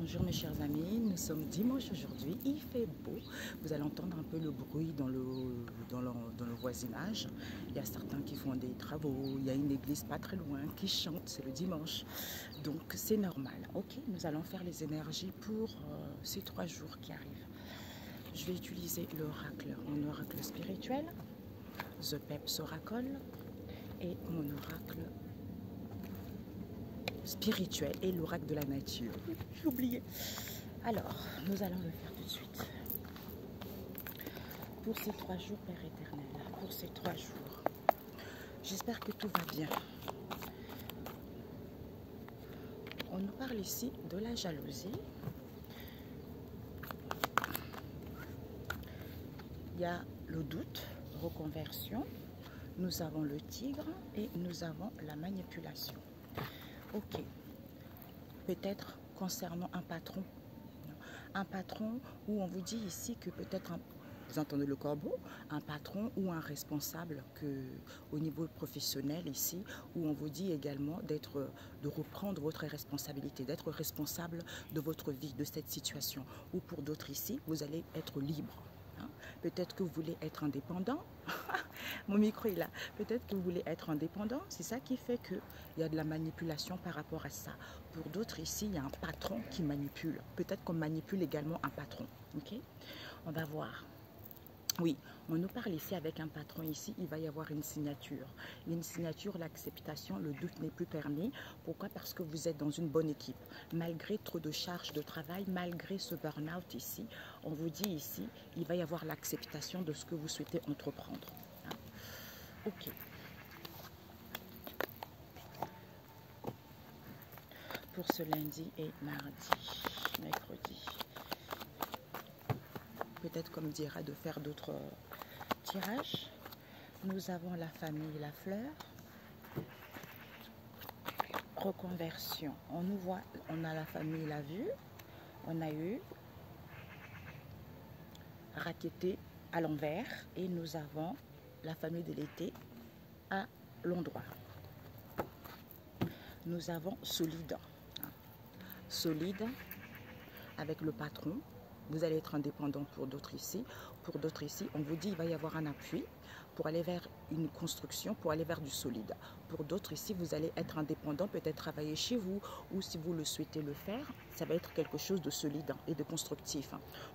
Bonjour mes chers amis, nous sommes dimanche aujourd'hui, il fait beau, vous allez entendre un peu le bruit dans le voisinage, il y a certains qui font des travaux, il y a une église pas très loin qui chante, c'est le dimanche, donc c'est normal. Ok, nous allons faire les énergies pour ces 3 jours qui arrivent. Je vais utiliser l'oracle, mon oracle spirituel, The Peps Oracle et mon oracle spirituel et l'oracle de la nature. J'ai oublié. Alors, nous allons le faire tout de suite. Pour ces 3 jours, Père éternel, pour ces 3 jours, j'espère que tout va bien. On nous parle ici de la jalousie. Il y a le doute, reconversion. Nous avons le tigre et nous avons la manipulation. Ok. Peut-être concernant un patron. Un patron où on vous dit ici que peut-être, vous entendez le corbeau, un patron ou un responsable au niveau professionnel ici, où on vous dit également de reprendre votre responsabilité, d'être responsable de votre vie, de cette situation. Ou pour d'autres ici, vous allez être libre. Peut-être que vous voulez être indépendant. Mon micro est là. Peut-être que vous voulez être indépendant. C'est ça qui fait qu'il y a de la manipulation par rapport à ça. Pour d'autres ici, il y a un patron qui manipule. Peut-être qu'on manipule également un patron. Ok? On va voir. Oui, on nous parle ici avec un patron ici, il va y avoir une signature. Une signature, l'acceptation, le doute n'est plus permis. Pourquoi? Parce que vous êtes dans une bonne équipe. Malgré trop de charges de travail, malgré ce burn-out ici, on vous dit ici, il va y avoir l'acceptation de ce que vous souhaitez entreprendre. Hein? Ok. Pour ce lundi et mardi, mercredi. Peut-être comme dira de faire d'autres tirages. Nous avons la famille, la fleur. Reconversion. On nous voit, on a la famille, la vue. On a eu raquetté à l'envers. Et nous avons la famille de l'été à l'endroit. Nous avons solide. Solide avec le patron. Vous allez être indépendant pour d'autres ici. Pour d'autres ici, on vous dit qu'il va y avoir un appui pour aller vers une construction, pour aller vers du solide. Pour d'autres ici, vous allez être indépendant, peut-être travailler chez vous, ou si vous le souhaitez le faire, ça va être quelque chose de solide et de constructif.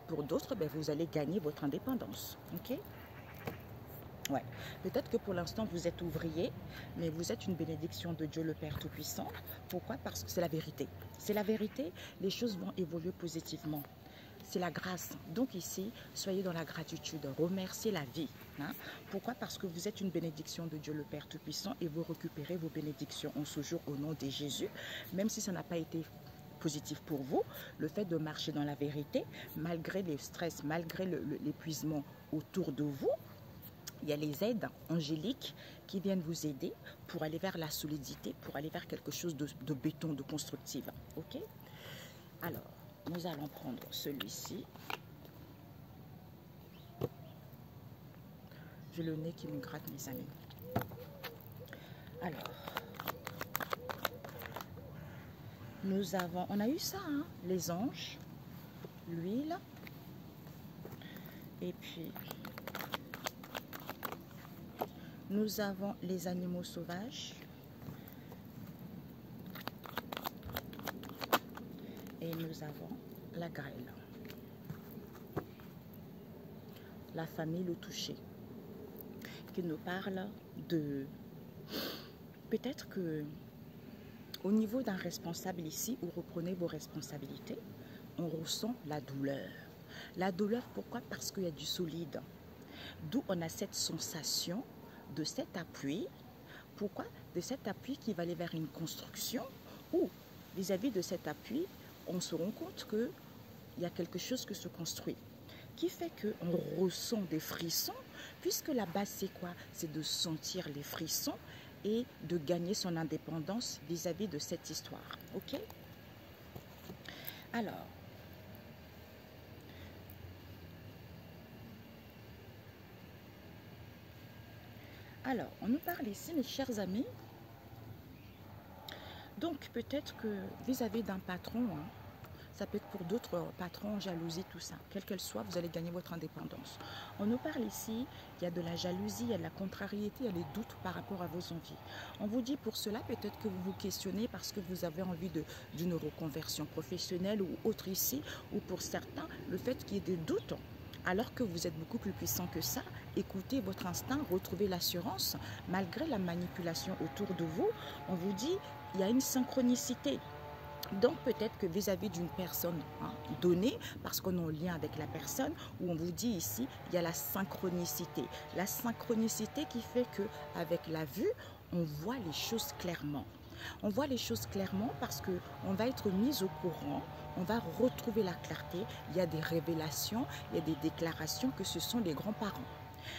Pour d'autres, vous allez gagner votre indépendance. Ok? Ouais. Peut-être que pour l'instant, vous êtes ouvrier, mais vous êtes une bénédiction de Dieu le Père Tout-Puissant. Pourquoi? Parce que c'est la vérité. C'est la vérité, les choses vont évoluer positivement. C'est la grâce. Donc ici, soyez dans la gratitude. Remerciez la vie. Hein? Pourquoi? Parce que vous êtes une bénédiction de Dieu le Père Tout-Puissant et vous récupérez vos bénédictions en ce jour au nom de Jésus. Même si ça n'a pas été positif pour vous, le fait de marcher dans la vérité, malgré les stress, malgré l'épuisement autour de vous, il y a les aides angéliques qui viennent vous aider pour aller vers la solidité, pour aller vers quelque chose de béton, de constructif. Ok? Alors, nous allons prendre celui-ci. J'ai le nez qui me gratte, mes amis. Alors, nous avons, on a eu ça, hein, les anges, l'huile, et puis nous avons les animaux sauvages, et nous avons la grêle, la famille le toucher, qui nous parle de peut-être que au niveau d'un responsable ici, où reprenez vos responsabilités, on ressent la douleur. La douleur, pourquoi? Parce qu'il y a du solide. D'où on a cette sensation de cet appui. Pourquoi? De cet appui qui va aller vers une construction ou vis-à-vis de cet appui, on se rend compte qu'il y a quelque chose qui se construit. Qui fait qu'on ressent des frissons, puisque la base c'est quoi? C'est de sentir les frissons et de gagner son indépendance vis-à-vis de cette histoire. Ok? Alors, on nous parle ici, mes chers amis. Donc, peut-être que vis-à-vis d'un patron, hein, ça peut être pour d'autres patrons, jalousie, tout ça. Quelle qu'elle soit, vous allez gagner votre indépendance. On nous parle ici, il y a de la jalousie, il y a de la contrariété, il y a des doutes par rapport à vos envies. On vous dit pour cela, peut-être que vous vous questionnez parce que vous avez envie d'une reconversion professionnelle ou autre ici, ou pour certains, le fait qu'il y ait des doutes, alors que vous êtes beaucoup plus puissant que ça, écoutez votre instinct, retrouvez l'assurance. Malgré la manipulation autour de vous, on vous dit il y a une synchronicité. Donc peut-être que vis-à-vis d'une personne donnée, parce qu'on est en lien avec la personne, où on vous dit ici, il y a la synchronicité. La synchronicité qui fait qu'avec la vue, on voit les choses clairement. On voit les choses clairement parce qu'on va être mis au courant, on va retrouver la clarté, il y a des révélations, il y a des déclarations que ce sont les grands-parents.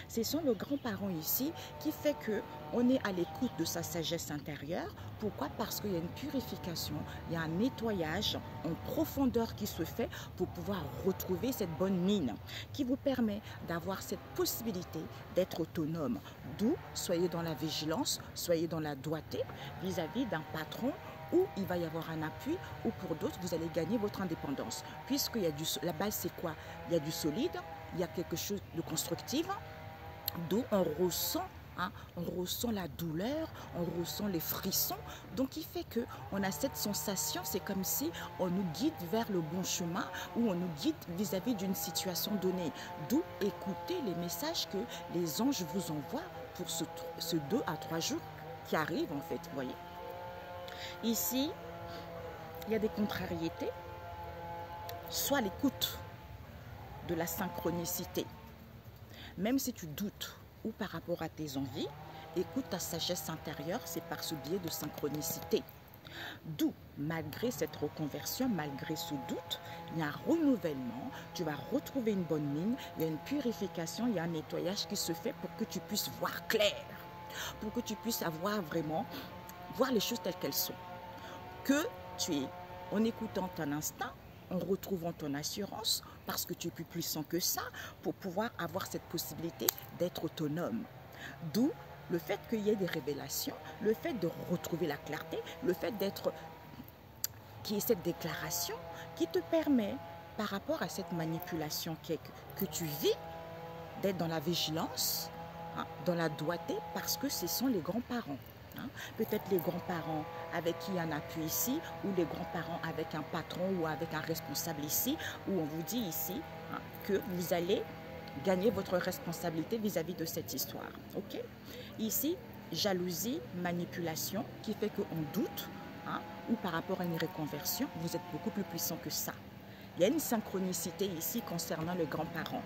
Ce sont nos grands-parents ici qui fait qu'on est à l'écoute de sa sagesse intérieure. Pourquoi? Parce qu'il y a une purification, il y a un nettoyage en profondeur qui se fait pour pouvoir retrouver cette bonne mine qui vous permet d'avoir cette possibilité d'être autonome. D'où, soyez dans la vigilance, soyez dans la doigté vis-à-vis d'un patron où il va y avoir un appui, ou pour d'autres, vous allez gagner votre indépendance. Puisqu'il y a la base, c'est quoi? Il y a du solide, il y a quelque chose de constructif, d'où on ressent la douleur, on ressent les frissons. Donc, il fait qu'on a cette sensation, c'est comme si on nous guide vers le bon chemin ou on nous guide vis-à-vis d'une situation donnée. D'où écoutez les messages que les anges vous envoient pour ce 2 à 3 jours qui arrivent, en fait, vous voyez. Ici, il y a des contrariétés, soit l'écoute de la synchronicité. Même si tu doutes ou par rapport à tes envies, écoute ta sagesse intérieure, c'est par ce biais de synchronicité. D'où, malgré cette reconversion, malgré ce doute, il y a un renouvellement, tu vas retrouver une bonne mine, il y a une purification, il y a un nettoyage qui se fait pour que tu puisses voir clair, pour que tu puisses avoir vraiment, voir les choses telles qu'elles sont. Que tu es, en écoutant ton instinct, en retrouvant ton assurance, parce que tu es plus puissant que ça, pour pouvoir avoir cette possibilité d'être autonome. D'où le fait qu'il y ait des révélations, le fait de retrouver la clarté, le fait qu'il y ait cette déclaration qui te permet, par rapport à cette manipulation que tu vis, d'être dans la vigilance, dans la doigté, parce que ce sont les grands-parents. Peut-être les grands-parents avec qui il y a un appui ici, ou les grands-parents avec un patron ou avec un responsable ici, où on vous dit ici que vous allez gagner votre responsabilité vis-à-vis de cette histoire. Ok? Ici, jalousie, manipulation, qui fait qu'on doute, ou par rapport à une reconversion, vous êtes beaucoup plus puissant que ça. Il y a une synchronicité ici concernant les grands-parents.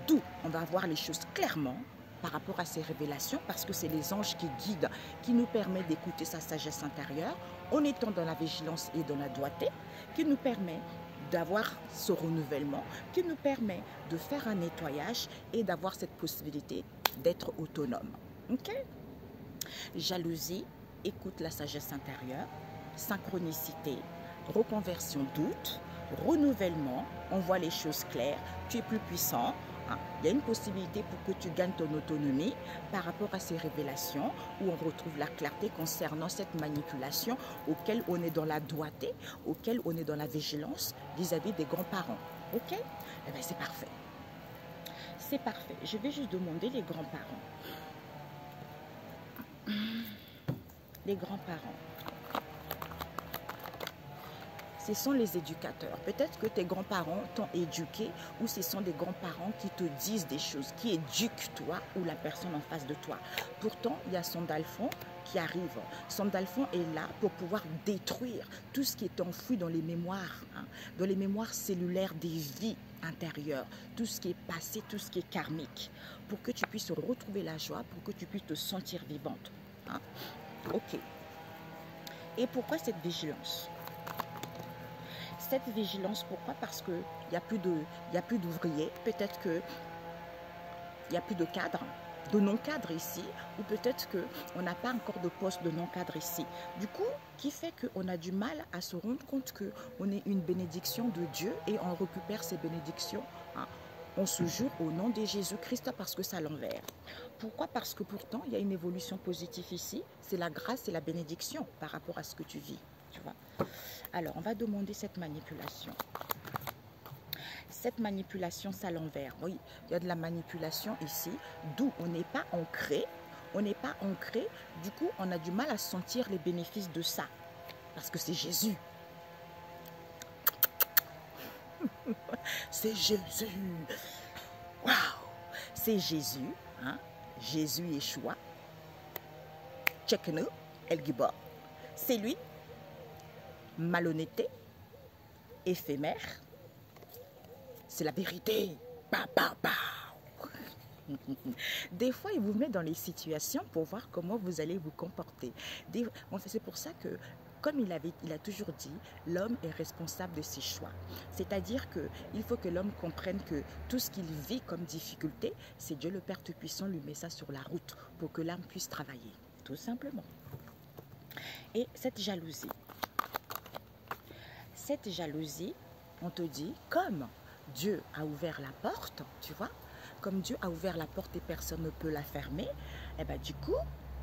D'où on va voir les choses clairement par rapport à ces révélations, parce que c'est les anges qui guident, qui nous permettent d'écouter sa sagesse intérieure, en étant dans la vigilance et dans la doigté, qui nous permet d'avoir ce renouvellement, qui nous permet de faire un nettoyage et d'avoir cette possibilité d'être autonome. Ok? Jalousie, écoute la sagesse intérieure, synchronicité, reconversion, doute, renouvellement, on voit les choses claires, tu es plus puissant. Il y a une possibilité pour que tu gagnes ton autonomie par rapport à ces révélations où on retrouve la clarté concernant cette manipulation auquel on est dans la doigté, auquel on est dans la vigilance vis-à-vis des grands-parents. Ok? Eh bien, c'est parfait. C'est parfait. Je vais juste demander les grands-parents. Les grands-parents. Ce sont les éducateurs. Peut-être que tes grands-parents t'ont éduqué ou ce sont des grands-parents qui te disent des choses, qui éduquent toi ou la personne en face de toi. Pourtant, il y a Sandalphon qui arrive. Sandalphon est là pour pouvoir détruire tout ce qui est enfoui dans les mémoires, dans les mémoires cellulaires des vies intérieures, tout ce qui est passé, tout ce qui est karmique, pour que tu puisses retrouver la joie, pour que tu puisses te sentir vivante. Ok. Et pourquoi cette vigilance? Cette vigilance, pourquoi? Parce qu'il n'y a plus d'ouvriers, peut-être qu'il n'y a plus de cadres, de non-cadres ici, ou peut-être qu'on n'a pas encore de poste de non-cadre ici. Du coup, qui fait qu'on a du mal à se rendre compte qu'on est une bénédiction de Dieu et on récupère ces bénédictions en ce jour au nom de Jésus-Christ parce que c'est à l'envers. Pourquoi? Parce que pourtant, il y a une évolution positive ici. C'est la grâce et la bénédiction par rapport à ce que tu vis. tu vois. Alors, on va demander cette manipulation. Cette manipulation, c'est à l'envers. Oui, il y a de la manipulation ici, d'où on n'est pas ancré. On n'est pas ancré, du coup, on a du mal à sentir les bénéfices de ça. Parce que c'est Jésus. C'est Jésus. Waouh! C'est Jésus, hein? Jésus Yeshua. Check-nous, El Giba. C'est lui. Malhonnêteté. Éphémère. C'est la vérité. Bah, bah, bah. Des fois, il vous met dans les situations pour voir comment vous allez vous comporter. C'est pour ça que, comme il a toujours dit, l'homme est responsable de ses choix. C'est-à-dire qu'il faut que l'homme comprenne que tout ce qu'il vit comme difficulté, c'est Dieu le Père Tout-Puissant lui met ça sur la route pour que l'âme puisse travailler, tout simplement. Et cette jalousie, on te dit, comme Dieu a ouvert la porte, tu vois, comme Dieu a ouvert la porte et personne ne peut la fermer, et bien du coup,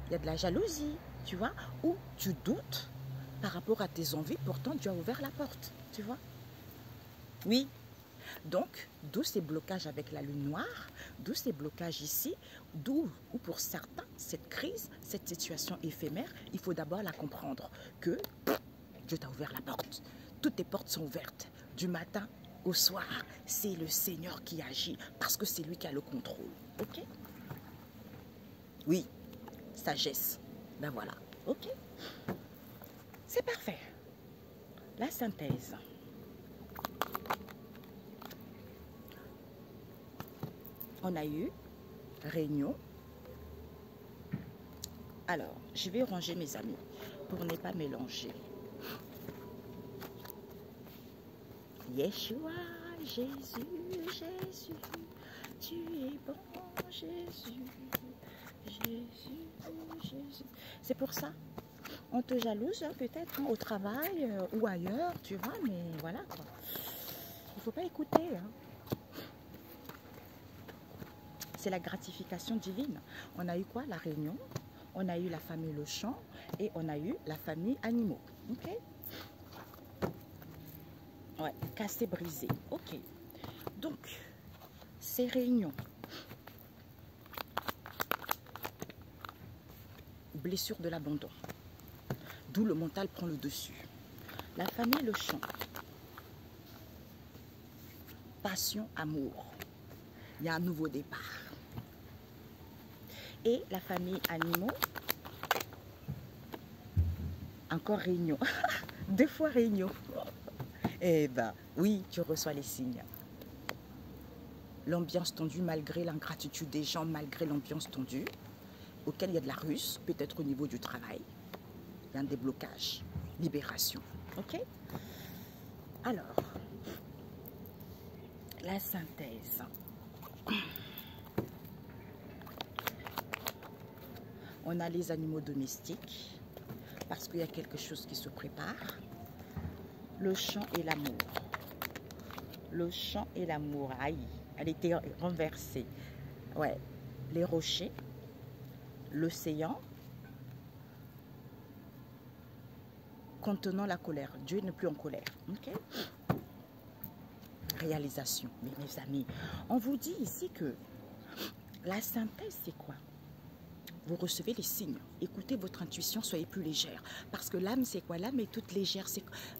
il y a de la jalousie, tu vois, ou tu doutes par rapport à tes envies, pourtant Dieu a ouvert la porte, tu vois. Oui, donc, d'où ces blocages avec la lune noire, d'où ces blocages ici, d'où, ou pour certains, cette crise, cette situation éphémère, il faut d'abord la comprendre, que Dieu t'a ouvert la porte, toutes tes portes sont ouvertes, du matin au soir, c'est le Seigneur qui agit parce que c'est lui qui a le contrôle. Ok? Oui, sagesse. Ben voilà. Ok? C'est parfait. La synthèse. On a eu réunion. Alors, je vais ranger mes amis pour ne pas mélanger. Yeshua, Jésus, Jésus, tu es bon, Jésus, Jésus, Jésus. C'est pour ça, on te jalouse peut-être au travail ou ailleurs, tu vois, mais voilà quoi. Il ne faut pas écouter. C'est la gratification divine. On a eu quoi? La réunion, on a eu la famille Le Champ et on a eu la famille Animaux. Ok? Ouais, cassé, brisé. Ok. Donc, ces réunions, blessure de l'abandon, d'où le mental prend le dessus. La famille Le Champ, passion, amour. Il y a un nouveau départ. Et la famille Animaux, encore réunion. 2 fois réunion. Eh ben, oui, tu reçois les signes. L'ambiance tendue malgré l'ingratitude des gens, malgré l'ambiance tendue, auquel il y a de la ruse, peut-être au niveau du travail. Il y a un déblocage, libération. Ok? Alors, la synthèse. On a les animaux domestiques, parce qu'il y a quelque chose qui se prépare. Le chant et l'amour. Le chant et l'amour. Aïe, elle était renversée. Ouais, les rochers, l'océan, contenant la colère. Dieu n'est plus en colère. Ok? Réalisation. Mais mes amis, on vous dit ici que la synthèse, c'est quoi? Vous recevez les signes. Écoutez votre intuition, soyez plus légère. Parce que l'âme, c'est quoi? L'âme est toute légère.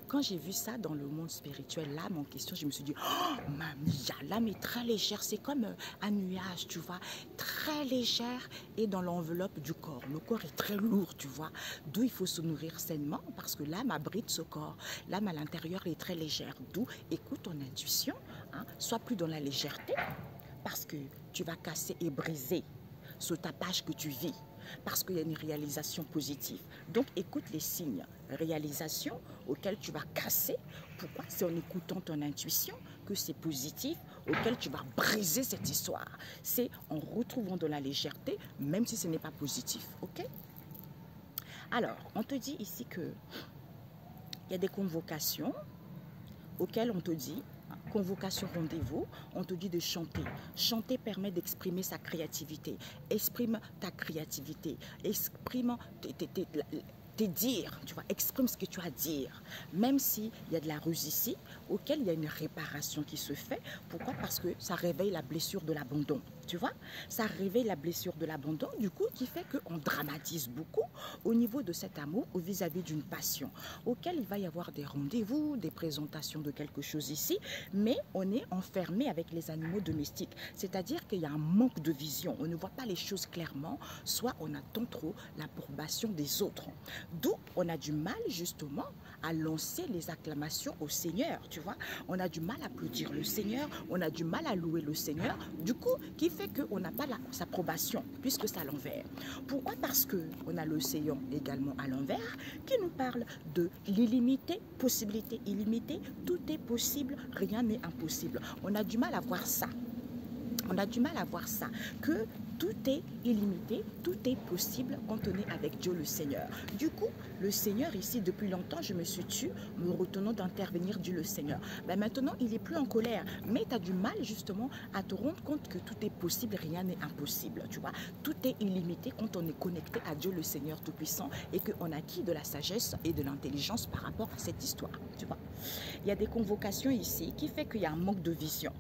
Quand j'ai vu ça dans le monde spirituel, l'âme en question, je me suis dit, oh, mamia, l'âme est très légère. C'est comme un nuage, tu vois, très légère et dans l'enveloppe du corps. Le corps est très lourd, tu vois. D'où il faut se nourrir sainement parce que l'âme abrite ce corps. L'âme à l'intérieur est très légère. D'où, écoute ton intuition, hein, sois plus dans la légèreté parce que tu vas casser et briser ce tapage que tu vis, parce qu'il y a une réalisation positive. Donc, écoute les signes, réalisation auxquelles tu vas casser. Pourquoi? C'est en écoutant ton intuition que c'est positif, auquel tu vas briser cette histoire. C'est en retrouvant de la légèreté, même si ce n'est pas positif. Ok? Alors, on te dit ici que il y a des convocations auxquelles on te dit, convocation rendez-vous, on te dit de chanter. Chanter permet d'exprimer sa créativité. Exprime ta créativité. Exprime tes dires, tu vois, exprime ce que tu as à dire. Même s'il y a de la ruse ici, auquel il y a une réparation qui se fait. Pourquoi? Parce que ça réveille la blessure de l'abandon. Tu vois, ça réveille la blessure de l'abandon, du coup, qui fait qu'on dramatise beaucoup au niveau de cet amour ou vis-à-vis d'une passion, auquel il va y avoir des rendez-vous, des présentations de quelque chose ici, mais on est enfermé avec les animaux domestiques. C'est-à-dire qu'il y a un manque de vision. On ne voit pas les choses clairement, soit on attend trop l'approbation des autres. D'où on a du mal, justement, à lancer les acclamations au Seigneur, tu vois. On a du mal à applaudir le Seigneur, on a du mal à louer le Seigneur, du coup, qui fait qu'on n'a pas sa approbation, puisque c'est à l'envers. Pourquoi? Parce qu'on a l'océan également à l'envers, qui nous parle de l'illimité, possibilité illimitée, tout est possible, rien n'est impossible. On a du mal à voir ça. On a du mal à voir ça, que tout est illimité, tout est possible quand on est avec Dieu le Seigneur. Du coup, le Seigneur ici, depuis longtemps, je me suis tue, me retenant d'intervenir, dit le Seigneur. Ben maintenant, il n'est plus en colère, mais tu as du mal justement à te rendre compte que tout est possible, rien n'est impossible, tu vois. Tout est illimité quand on est connecté à Dieu le Seigneur Tout-Puissant et qu'on acquit de la sagesse et de l'intelligence par rapport à cette histoire, tu vois. Il y a des convocations ici qui fait qu'il y a un manque de vision.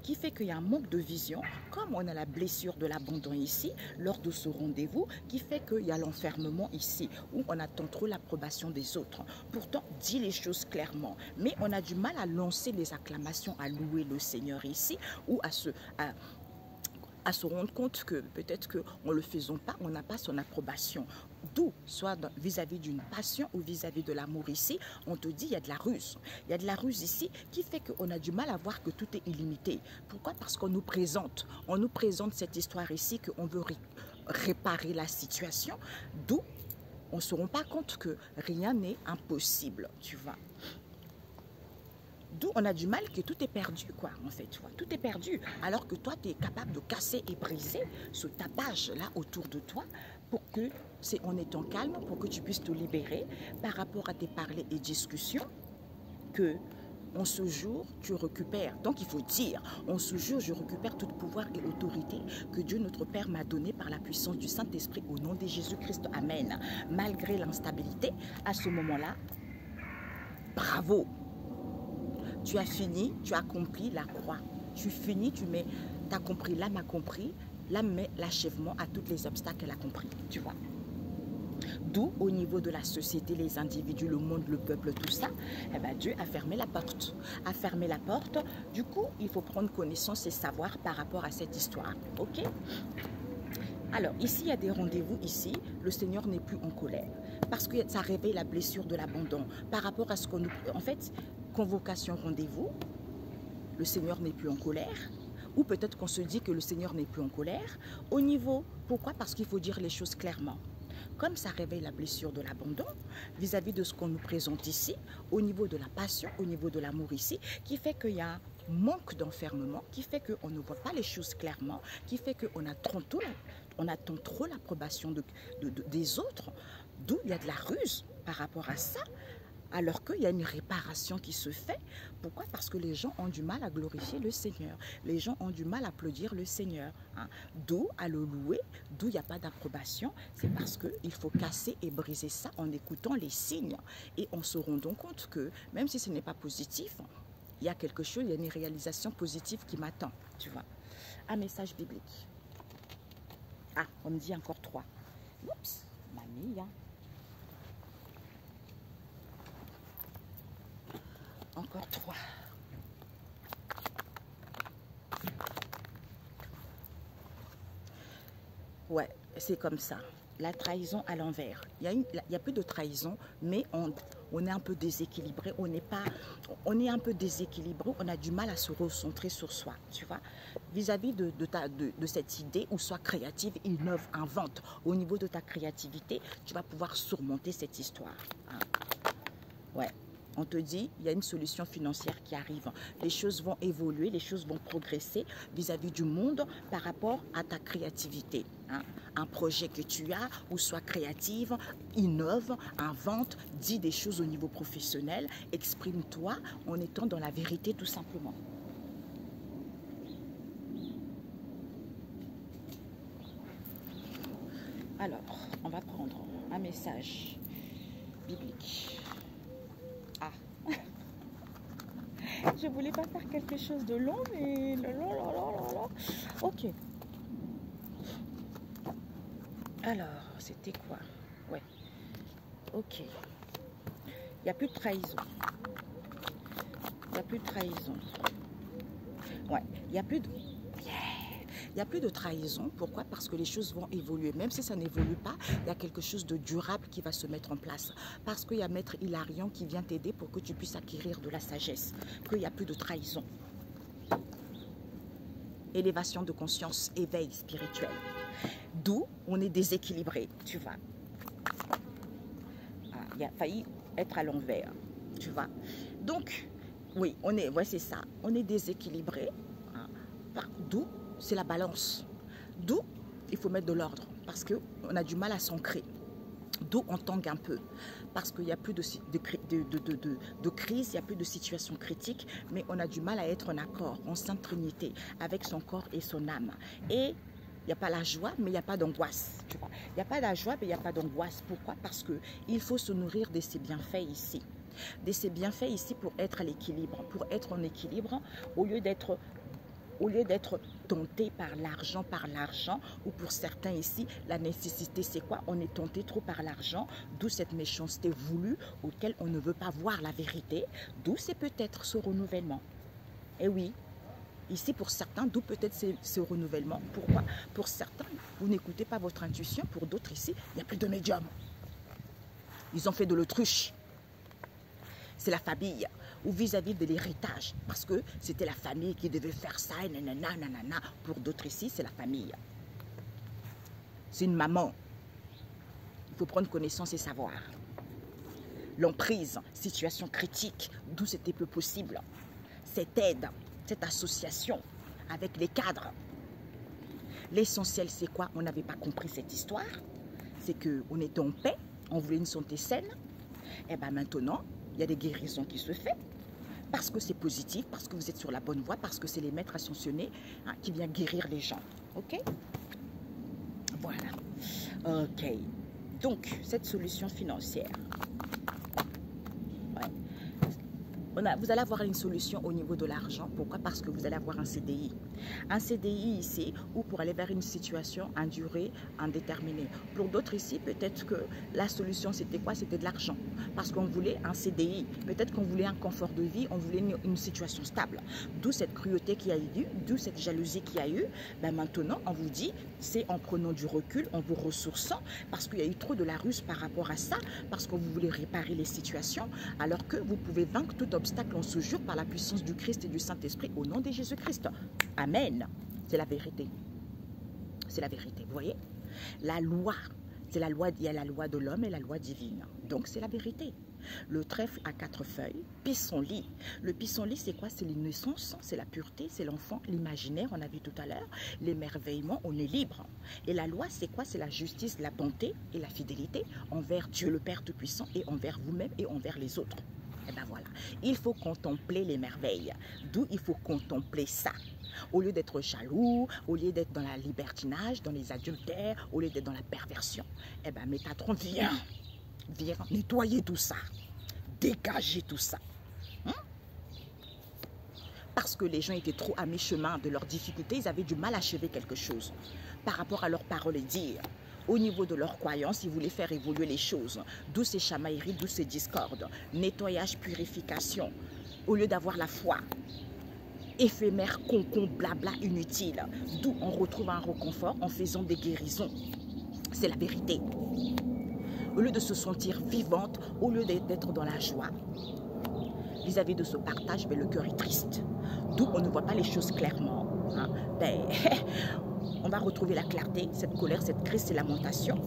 Qui fait qu'il y a un manque de vision, comme on a la blessure de l'abandon ici, lors de ce rendez-vous, qui fait qu'il y a l'enfermement ici, où on attend trop l'approbation des autres. Pourtant, dit les choses clairement, mais on a du mal à lancer les acclamations, à louer le Seigneur ici, ou à se rendre compte que peut-être qu'en ne le faisant pas, on n'a pas son approbation. D'où, soit vis-à-vis d'une passion ou vis-à-vis de l'amour ici, on te dit il y a de la ruse. Il y a de la ruse ici qui fait qu'on a du mal à voir que tout est illimité. Pourquoi? Parce qu'on nous présente cette histoire ici, qu'on veut réparer la situation, d'où on ne se rend pas compte que rien n'est impossible, tu vois. D'où on a du mal que tout est perdu, quoi, en fait, tu vois. Tout est perdu, alors que toi, tu es capable de casser et briser ce tapage-là autour de toi pour que, en étant calme, pour que tu puisses te libérer par rapport à tes parlers et discussions, que en ce jour, tu récupères. Donc, il faut dire, en ce jour, je récupère tout pouvoir et autorité que Dieu notre Père m'a donné par la puissance du Saint-Esprit au nom de Jésus-Christ. Amen. Malgré l'instabilité, à ce moment-là, bravo. Tu as fini, tu as accompli la croix. Tu finis, tu as compris, l'âme a compris, l'âme met l'achèvement à tous les obstacles qu'elle a compris, tu vois. D'où, au niveau de la société, les individus, le monde, le peuple, tout ça, eh ben, Dieu a fermé la porte. A fermé la porte. Du coup, il faut prendre connaissance et savoir par rapport à cette histoire. Ok? Alors, ici, il y a des rendez-vous. Ici, le Seigneur n'est plus en colère. Parce que ça réveille la blessure de l'abandon. Par rapport à ce qu'on nous... En fait, convocation, rendez-vous, le Seigneur n'est plus en colère. Ou peut-être qu'on se dit que le Seigneur n'est plus en colère. Au niveau... Pourquoi? Parce qu'il faut dire les choses clairement. Comme ça réveille la blessure de l'abandon vis-à-vis de ce qu'on nous présente ici, au niveau de la passion, au niveau de l'amour ici, qui fait qu'il y a un manque d'enfermement, qui fait qu'on ne voit pas les choses clairement, qui fait qu'on attend trop l'approbation des autres, d'où il y a de la ruse par rapport à ça, alors qu'il y a une réparation qui se fait. Pourquoi? Parce que les gens ont du mal à glorifier le Seigneur. Les gens ont du mal à applaudir le Seigneur. Hein. D'où à le louer, d'où il n'y a pas d'approbation. C'est parce qu'il faut casser et briser ça en écoutant les signes. Et en se rendant compte que, même si ce n'est pas positif, il y a quelque chose, il y a une réalisation positive qui m'attend. Tu vois. Un message biblique. Ah, on me dit encore 3. Oups, mamie, hein. Encore 3. Ouais, c'est comme ça. La trahison à l'envers. Il y a peu de trahison, mais on est un peu déséquilibré. On est un peu déséquilibré. On a du mal à se recentrer sur soi, tu vois. Vis-à-vis de cette idée, ou soit créative, innove, invente. Au niveau de ta créativité, tu vas pouvoir surmonter cette histoire. Hein. Ouais. On te dit, il y a une solution financière qui arrive. Les choses vont évoluer, les choses vont progresser vis-à-vis du monde par rapport à ta créativité. Hein. Un projet que tu as, ou soit créative, innove, invente, dis des choses au niveau professionnel, exprime-toi en étant dans la vérité tout simplement. Alors, on va prendre un message biblique. Ah. Je voulais pas faire quelque chose de long, mais ok. Alors, c'était quoi? Ouais. Ok. Il n'y a plus de trahison. Il n'y a plus de trahison. Ouais. Il n'y a plus de... Il n'y a plus de trahison. Pourquoi? Parce que les choses vont évoluer. Même si ça n'évolue pas, il y a quelque chose de durable qui va se mettre en place. Parce qu'il y a Maître Hilarion qui vient t'aider pour que tu puisses acquérir de la sagesse. Qu'il n'y a plus de trahison. Élévation de conscience, éveil spirituel. D'où on est déséquilibré, tu vois. Ah, il a failli être à l'envers, tu vois. Donc, oui, on est, ouais, c'est ça. On est déséquilibré. Hein, d'où c'est la balance. D'où il faut mettre de l'ordre parce qu'on a du mal à s'ancrer. D'où on tangue un peu parce qu'il n'y a plus de crise, il n'y a plus de situation critique, mais on a du mal à être en accord, en sainte trinité, avec son corps et son âme. Et il n'y a pas la joie, mais il n'y a pas d'angoisse. Il n'y a pas de joie, mais il n'y a pas d'angoisse. Pourquoi? Parce qu'il faut se nourrir de ces bienfaits ici. De ces bienfaits ici pour être à l'équilibre. Pour être en équilibre, au lieu d'être tenté par l'argent, ou pour certains ici, la nécessité, c'est quoi? On est tenté trop par l'argent, d'où cette méchanceté voulue, auquel on ne veut pas voir la vérité, d'où c'est peut-être ce renouvellement. Et oui, ici pour certains, d'où peut-être ce renouvellement. Pourquoi? Pour certains, vous n'écoutez pas votre intuition, pour d'autres ici, il n'y a plus de médium. Ils ont fait de l'autruche. C'est la famille, ou vis-à-vis de l'héritage, parce que c'était la famille qui devait faire ça, et nanana, nanana. Pour d'autres ici, c'est la famille. C'est une maman. Il faut prendre connaissance et savoir. L'emprise, situation critique, d'où c'était peu possible. Cette aide, cette association avec les cadres. L'essentiel, c'est quoi? On n'avait pas compris cette histoire. C'est qu'on était en paix, on voulait une santé saine. Et bien maintenant, il y a des guérisons qui se font parce que c'est positif, parce que vous êtes sur la bonne voie, parce que c'est les maîtres ascensionnés qui viennent guérir les gens. Ok? Voilà. Ok. Donc, cette solution financière. Ouais. Vous allez avoir une solution au niveau de l'argent. Pourquoi? Parce que vous allez avoir un CDI. Un CDI ici, ou pour aller vers une situation en durée indéterminée. Pour d'autres ici, peut-être que la solution, c'était quoi? C'était de l'argent. Parce qu'on voulait un CDI. Peut-être qu'on voulait un confort de vie, on voulait une situation stable. D'où cette cruauté qui a eu, d'où cette jalousie qui a eu. Ben maintenant, on vous dit, c'est en prenant du recul, en vous ressourçant, parce qu'il y a eu trop de la ruse par rapport à ça, parce que vous voulez réparer les situations, alors que vous pouvez vaincre tout obstacle en ce jour par la puissance du Christ et du Saint-Esprit au nom de Jésus-Christ. Amen. C'est la vérité. C'est la vérité. Vous voyez? La loi, c'est la loi, il y a la loi de l'homme et la loi divine. Donc c'est la vérité. Le trèfle à 4 feuilles, pissenlit. Le pissenlit, c'est quoi? C'est l'innocence, c'est la pureté, c'est l'enfant, l'imaginaire, on a vu tout à l'heure, l'émerveillement, on est libre. Et la loi, c'est quoi? C'est la justice, la bonté et la fidélité envers Dieu le Père Tout-Puissant et envers vous-même et envers les autres. Et bien voilà, il faut contempler les merveilles. D'où il faut contempler ça. Au lieu d'être jaloux, au lieu d'être dans la libertinage, dans les adultères, au lieu d'être dans la perversion, eh bien Métatron, viens nettoyer tout ça, dégager tout ça. Parce que les gens étaient trop à mi-chemin de leurs difficultés, ils avaient du mal à achever quelque chose par rapport à leurs paroles et dires. Au niveau de leurs croyances, ils voulaient faire évoluer les choses. D'où ces chamailleries, d'où ces discordes. Nettoyage, purification. Au lieu d'avoir la foi. Éphémère, concon, blabla, inutile. D'où on retrouve un réconfort en faisant des guérisons. C'est la vérité. Au lieu de se sentir vivante, au lieu d'être dans la joie, vis-à-vis de ce partage, ben, le cœur est triste. D'où on ne voit pas les choses clairement. Hein. Ben, on va retrouver la clarté, cette colère, cette crise, ces lamentations.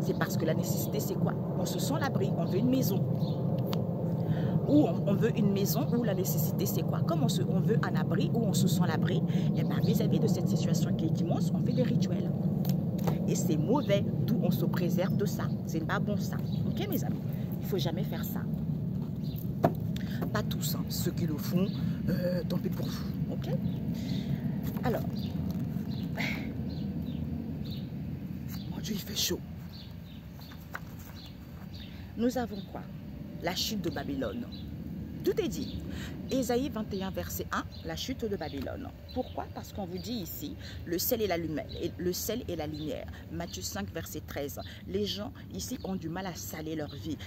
C'est parce que la nécessité, c'est quoi? On se sent l'abri, on veut une maison. Ou on veut une maison où la nécessité, c'est quoi? Comme on veut un abri, où on se sent l'abri, et bien vis-à-vis de cette situation qui est immense, on fait des rituels. Et c'est mauvais, d'où on se préserve de ça. C'est pas bon ça. Ok mes amis? Il ne faut jamais faire ça. Pas tous, hein. Ceux qui le font, tant pis pour vous. Ok? Alors, mon Dieu, il fait chaud. nous avons quoi? La chute de Babylone. Tout est dit. Ésaïe 21, verset 1, la chute de Babylone. Pourquoi? Parce qu'on vous dit ici, le sel et la lumière. Matthieu 5, verset 13. Les gens ici ont du mal à saler leur vie.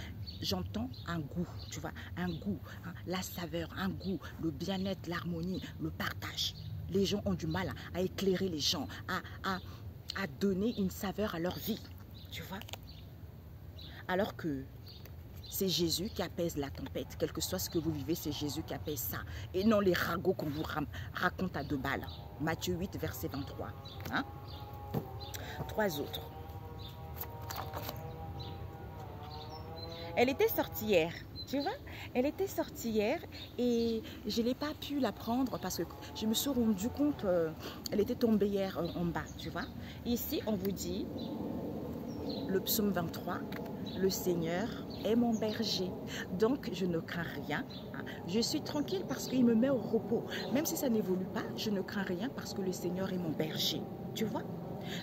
J'entends un goût, tu vois, un goût, hein, la saveur, un goût, le bien-être, l'harmonie, le partage. Les gens ont du mal à éclairer les gens, à donner une saveur à leur vie, tu vois. Alors que c'est Jésus qui apaise la tempête. Quel que soit ce que vous vivez, c'est Jésus qui apaise ça. Et non les ragots qu'on vous raconte à 2 balles. Matthieu 8, verset 23. Hein? 3 autres. Elle était sortie hier. Tu vois, elle était sortie hier et je n'ai pas pu la prendre parce que je me suis rendu compte, elle était tombée hier en bas, tu vois. Ici, on vous dit, le psaume 23, le Seigneur est mon berger, donc je ne crains rien. Je suis tranquille parce qu'il me met au repos. Même si ça n'évolue pas, je ne crains rien parce que le Seigneur est mon berger. Tu vois?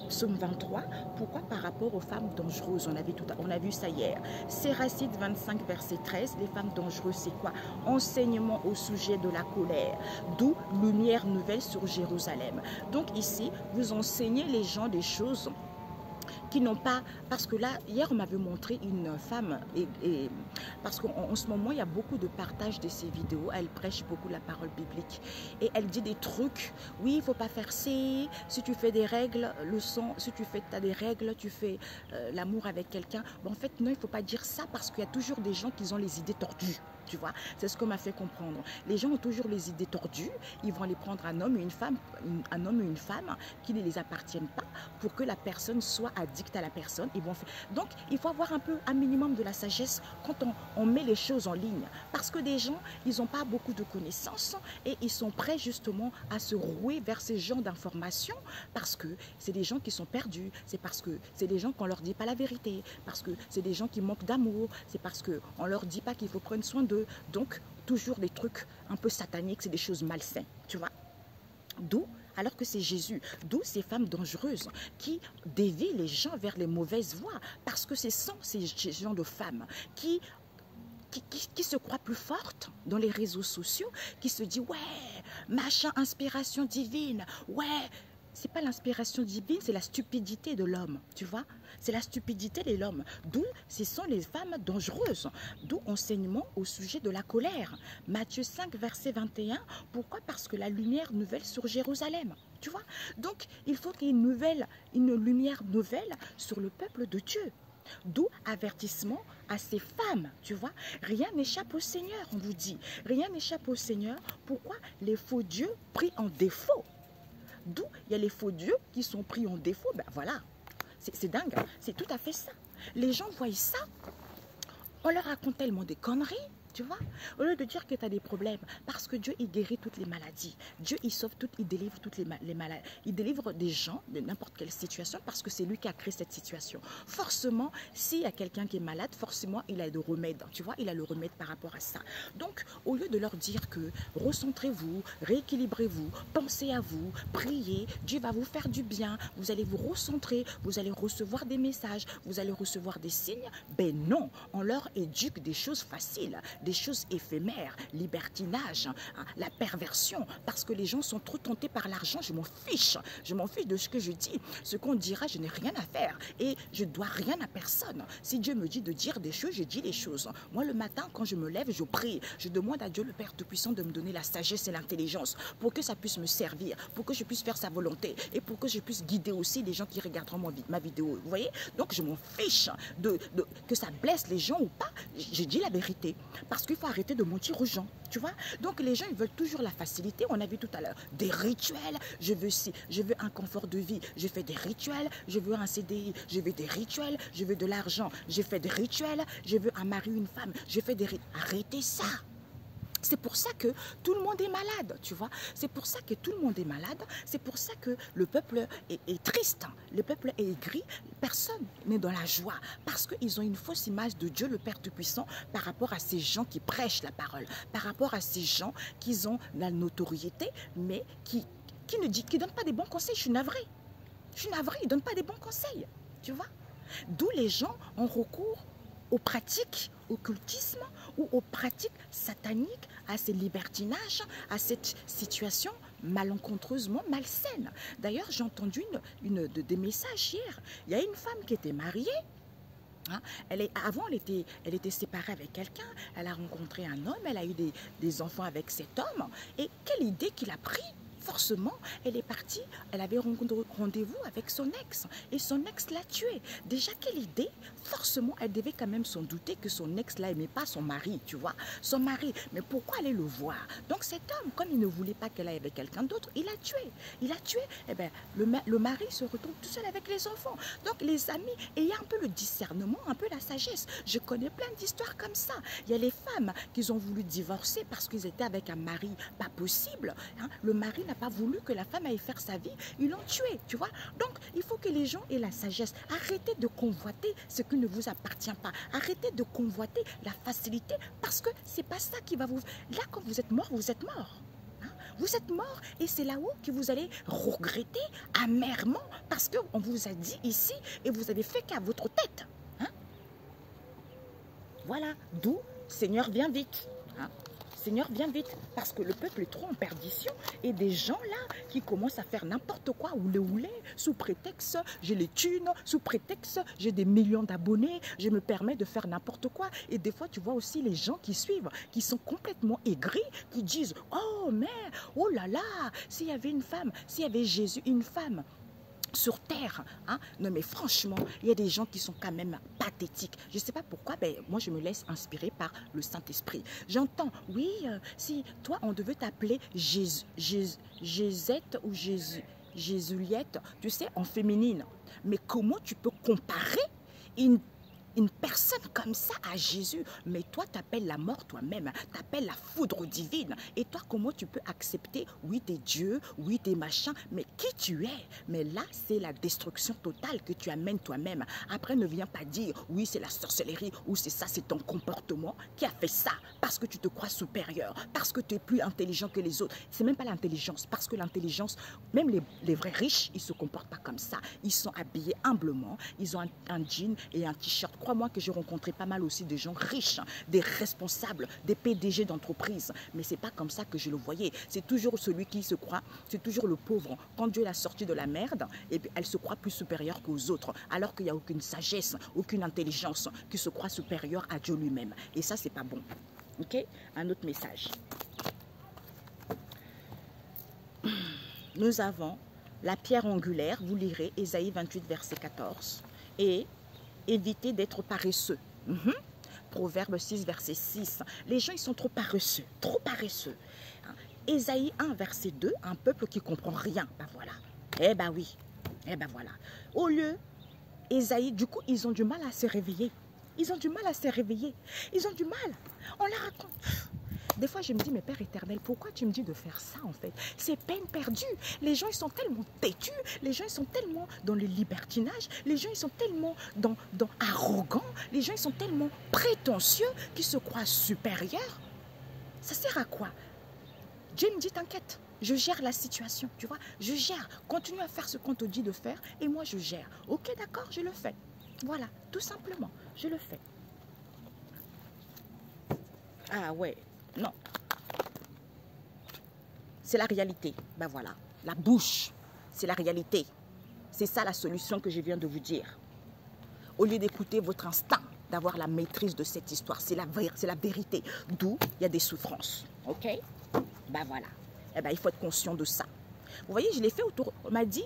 Psaume 23, pourquoi par rapport aux femmes dangereuses? On a vu ça hier. Séracide 25, verset 13, les femmes dangereuses, c'est quoi? Enseignement au sujet de la colère, d'où lumière nouvelle sur Jérusalem. Donc ici, vous enseignez les gens des choses qui n'ont pas, parce que là, hier on m'avait montré une femme, parce qu'en ce moment il y a beaucoup de partage de ces vidéos, elle prêche beaucoup la parole biblique, et elle dit des trucs, oui il ne faut pas faire ça, si tu fais des règles, le sang, si tu fais, as des règles, tu fais l'amour avec quelqu'un, bon, en fait non, il ne faut pas dire ça, parce qu'il y a toujours des gens qui ont les idées tordues. Tu vois, c'est ce qu'on m'a fait comprendre. Les gens ont toujours les idées tordues. Ils vont aller prendre un homme et une femme, qui ne les appartiennent pas pour que la personne soit addict à la personne. Ils vont faire... Donc, il faut avoir un minimum de la sagesse quand on met les choses en ligne. Parce que des gens, ils n'ont pas beaucoup de connaissances et ils sont prêts justement à se rouer vers ces genres d'informations parce que c'est des gens qui sont perdus. C'est parce que c'est des gens qu'on ne leur dit pas la vérité. Parce que c'est des gens qui manquent d'amour. C'est parce qu'on ne leur dit pas qu'il faut prendre soin d'eux. Donc, toujours des trucs un peu sataniques, c'est des choses malsaines, tu vois. D'où, alors que c'est Jésus, d'où ces femmes dangereuses qui dévient les gens vers les mauvaises voies, parce que ce sont ces gens de femmes qui se croient plus fortes dans les réseaux sociaux, qui se disent, ouais, machin, inspiration divine, ouais. C'est pas l'inspiration divine, c'est la stupidité de l'homme, tu vois. C'est la stupidité de l'homme. D'où ce sont les femmes dangereuses. D'où enseignement au sujet de la colère. Matthieu 5, verset 21. Pourquoi? Parce que la lumière nouvelle sur Jérusalem. Tu vois. Donc, il faut qu'il y ait une lumière nouvelle sur le peuple de Dieu. D'où avertissement à ces femmes, tu vois. Rien n'échappe au Seigneur, on vous dit. Rien n'échappe au Seigneur. Pourquoi? Les faux dieux pris en défaut. D'où il y a les faux dieux qui sont pris en défaut. Ben voilà, c'est dingue, hein? C'est tout à fait ça. Les gens voient ça, on leur raconte tellement des conneries, tu vois, au lieu de dire que tu as des problèmes, parce que Dieu, il guérit toutes les maladies. Dieu, il sauve toutes, il délivre toutes les maladies. Il délivre des gens de n'importe quelle situation parce que c'est lui qui a créé cette situation. Forcément, s'il y a quelqu'un qui est malade, forcément, il a le remède, tu vois, il a le remède par rapport à ça. Donc, au lieu de leur dire que recentrez-vous, rééquilibrez-vous, pensez à vous, priez, Dieu va vous faire du bien, vous allez vous recentrer, vous allez recevoir des messages, vous allez recevoir des signes, ben non, on leur éduque des choses faciles, des choses éphémères, libertinage, hein, la perversion, parce que les gens sont trop tentés par l'argent. Je m'en fiche de ce que je dis. Ce qu'on dira, je n'ai rien à faire et je ne dois rien à personne. Si Dieu me dit de dire des choses, je dis les choses. Moi, le matin, quand je me lève, je prie. Je demande à Dieu, le Père Tout-Puissant, de me donner la sagesse et l'intelligence pour que ça puisse me servir, pour que je puisse faire sa volonté et pour que je puisse guider aussi les gens qui regarderont ma vidéo. Vous voyez? Donc, je m'en fiche que ça blesse les gens ou pas. Je dis la vérité. Parce qu'il faut arrêter de mentir aux gens, tu vois. Donc les gens, ils veulent toujours la facilité. On a vu tout à l'heure des rituels. Je veux un confort de vie, je fais des rituels. Je veux un CDI, je veux des rituels. Je veux de l'argent, je fais des rituels. Je veux un mari, une femme, je fais des rituels. Arrêtez ça. C'est pour ça que tout le monde est malade, tu vois. C'est pour ça que tout le monde est malade. C'est pour ça que le peuple est triste. Le peuple est aigri. Personne n'est dans la joie. Parce qu'ils ont une fausse image de Dieu, le Père Tout-Puissant, par rapport à ces gens qui prêchent la parole. Par rapport à ces gens qui ont la notoriété, mais qui ne donnent pas des bons conseils. Je suis navrée. Ils ne donnent pas des bons conseils, tu vois. D'où les gens ont recours aux pratiques occultisme ou aux pratiques sataniques, à ces libertinages, à cette situation malencontreusement malsaine. D'ailleurs, j'ai entendu des messages hier. Il y a une femme qui était mariée. Hein, avant, elle était séparée avec quelqu'un, elle a rencontré un homme, elle a eu des enfants avec cet homme. Et quelle idée qu'il a pris! Forcément, elle est partie, elle avait rendez-vous avec son ex et son ex l'a tuée. Déjà, quelle idée! Forcément, elle devait quand même s'en douter que son ex là n'aimait pas son mari, tu vois, son mari. Mais pourquoi aller le voir? Donc cet homme, comme il ne voulait pas qu'elle aille avec quelqu'un d'autre, il l'a tué. Il a tué, eh bien, le mari se retrouve tout seul avec les enfants. Donc les amis, ayez un peu le discernement, un peu la sagesse. Je connais plein d'histoires comme ça. Il y a les femmes qui ont voulu divorcer parce qu'ils étaient avec un mari pas possible. Hein. Le mari n'a pas voulu que la femme aille faire sa vie, ils l'ont tué, tu vois. Donc, il faut que les gens aient la sagesse. Arrêtez de convoiter ce qui ne vous appartient pas. Arrêtez de convoiter la facilité parce que c'est pas ça qui va vous... Là, quand vous êtes mort, vous êtes mort. Hein? Vous êtes mort et c'est là-haut que vous allez regretter amèrement parce qu'on vous a dit ici et vous avez fait qu'à votre tête. Hein? Voilà, d'où Seigneur vient vite. Hein? Seigneur, viens vite, parce que le peuple est trop en perdition et des gens là qui commencent à faire n'importe quoi, oulé, sous prétexte j'ai les thunes, sous prétexte j'ai des millions d'abonnés, je me permets de faire n'importe quoi. Et des fois, tu vois aussi les gens qui suivent, qui sont complètement aigris, qui disent « Oh, mais, oh là là, s'il y avait une femme, s'il y avait Jésus, une femme ». Sur terre, hein? Non mais franchement, il y a des gens qui sont quand même pathétiques. Je ne sais pas pourquoi, mais moi je me laisse inspirer par le Saint-Esprit. J'entends, oui, si toi on devait t'appeler Jézette ou Jésuliette, tu sais, en féminine. Mais comment tu peux comparer une personne comme ça à Jésus? Mais toi, t'appelles la mort toi-même, t'appelles la foudre divine. Et toi, comment tu peux accepter, oui, t'es Dieu, oui, t'es machin, mais qui tu es? Mais là, c'est la destruction totale que tu amènes toi-même. Après, ne viens pas dire, oui, c'est la sorcellerie, ou c'est ça, c'est ton comportement qui a fait ça, parce que tu te crois supérieur, parce que tu es plus intelligent que les autres. C'est même pas l'intelligence, parce que l'intelligence, même les vrais riches, ils se comportent pas comme ça. Ils sont habillés humblement, ils ont un jean et un t-shirt. Crois-moi que j'ai rencontré pas mal aussi de gens riches, des responsables, des PDG d'entreprise. Mais c'est pas comme ça que je le voyais. C'est toujours celui qui se croit, c'est toujours le pauvre. Quand Dieu l'a sorti de la merde, et elle se croit plus supérieure qu'aux autres, alors qu'il n'y a aucune sagesse, aucune intelligence, qui se croit supérieure à Dieu lui-même. Et ça, c'est pas bon. Ok? Un autre message. Nous avons la pierre angulaire, vous lirez Ésaïe 28, verset 14, et évitez d'être paresseux. Proverbe 6, verset 6. Les gens, ils sont trop paresseux, trop paresseux. Ésaïe 1, verset 2, un peuple qui ne comprend rien. Ben voilà. Eh ben oui. Eh ben voilà. Au lieu, Ésaïe, du coup, ils ont du mal à se réveiller. Ils ont du mal à se réveiller. Ils ont du mal. On leur raconte. Des fois, je me dis, mais Père éternel, pourquoi tu me dis de faire ça, en fait? C'est peine perdue. Les gens, ils sont tellement têtus. Les gens, ils sont tellement dans le libertinage. Les gens, ils sont tellement dans arrogants. Les gens, ils sont tellement prétentieux qu'ils se croient supérieurs. Ça sert à quoi? Dieu me dit, t'inquiète, je gère la situation, tu vois. Je gère. Continue à faire ce qu'on te dit de faire et moi, je gère. Ok, d'accord, je le fais. Voilà, tout simplement, je le fais. Ah ouais. Non. C'est la réalité. Ben voilà. La bouche, c'est la réalité. C'est ça la solution que je viens de vous dire. Au lieu d'écouter votre instinct, d'avoir la maîtrise de cette histoire, c'est la vérité. D'où il y a des souffrances. Ok? Ben voilà. Eh ben, il faut être conscient de ça. Vous voyez, je l'ai fait autour. On m'a dit,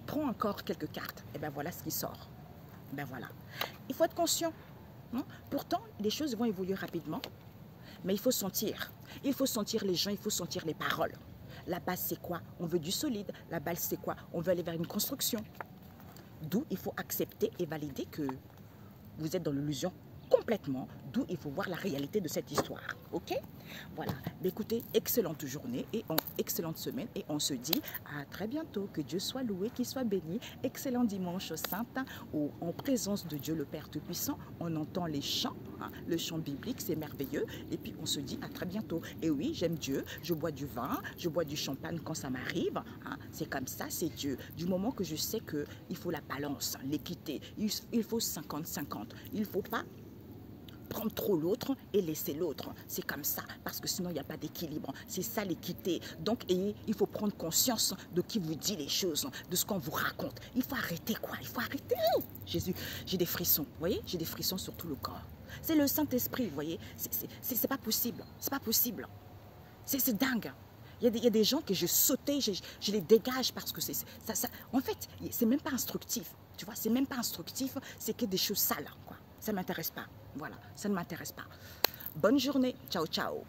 prends encore quelques cartes. Et ben voilà ce qui sort. Ben voilà. Il faut être conscient. Hein? Pourtant, les choses vont évoluer rapidement. Mais il faut sentir. Il faut sentir les gens, il faut sentir les paroles. La base, c'est quoi? On veut du solide. La base, c'est quoi? On veut aller vers une construction. D'où il faut accepter et valider que vous êtes dans l'illusion complètement. D'où il faut voir la réalité de cette histoire. Ok? Voilà. Mais écoutez, excellente journée et excellente semaine. Et on se dit à très bientôt. Que Dieu soit loué, qu'il soit béni. Excellent dimanche saint où en présence de Dieu le Père Tout-Puissant, on entend les chants. Hein, le chant biblique, c'est merveilleux. Et puis on se dit à très bientôt. Et oui, j'aime Dieu. Je bois du vin, je bois du champagne quand ça m'arrive. Hein, c'est comme ça, c'est Dieu. Du moment que je sais qu'il faut la balance, l'équité. Il faut 50-50. Il ne faut pas prendre trop l'autre et laisser l'autre. C'est comme ça, parce que sinon il n'y a pas d'équilibre. C'est ça l'équité. Donc il faut prendre conscience de qui vous dit les choses, de ce qu'on vous raconte. Il faut arrêter quoi, il faut arrêter. Jésus, j'ai des frissons, vous voyez, j'ai des frissons sur tout le corps. C'est le Saint-Esprit, vous voyez, c'est pas possible, c'est pas possible. C'est dingue. Il y a des gens que je sautais, je les dégage parce que en fait, c'est même pas instructif. Tu vois, c'est même pas instructif, c'est que des choses sales, quoi. Ça ne m'intéresse pas. Voilà, ça ne m'intéresse pas. Bonne journée. Ciao, ciao.